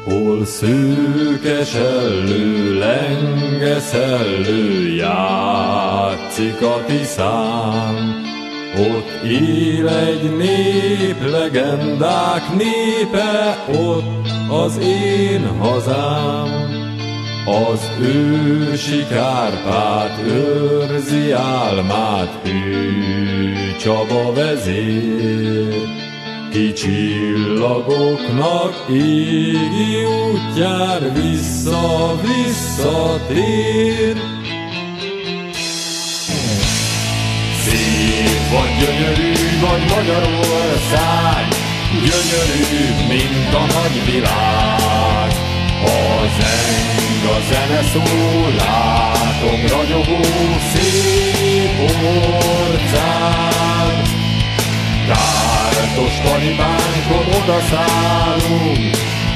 Hol szőke sellő, lenge szellő, játszik a Tiszán. Ott él egy nép, legendák népe, ott az én hazám. Az ősi Kárpát őrzi álmát, Hű Csaba vezér. Ki csillagoknak égi útjár vissza-visszatér. Szép vagy, gyönyörű vagy Magyarország, gyönyörűbb, mint a nagyvilág. A zeng, a zene szól, látom ragyogó szép orcát. Kártos talibánkon odaszállunk,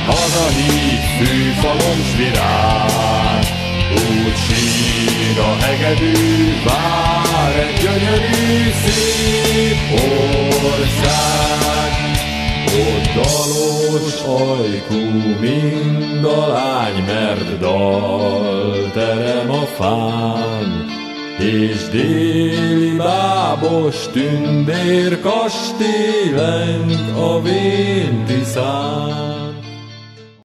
hazahív fűfalom s virág. Úgy sír a hegedű, vár egy gyönyörű szép ország. Ott dalos ajkú mind a lány, mert dal terem a fán, és déli bábos tündér kastély leng a vén Tiszán.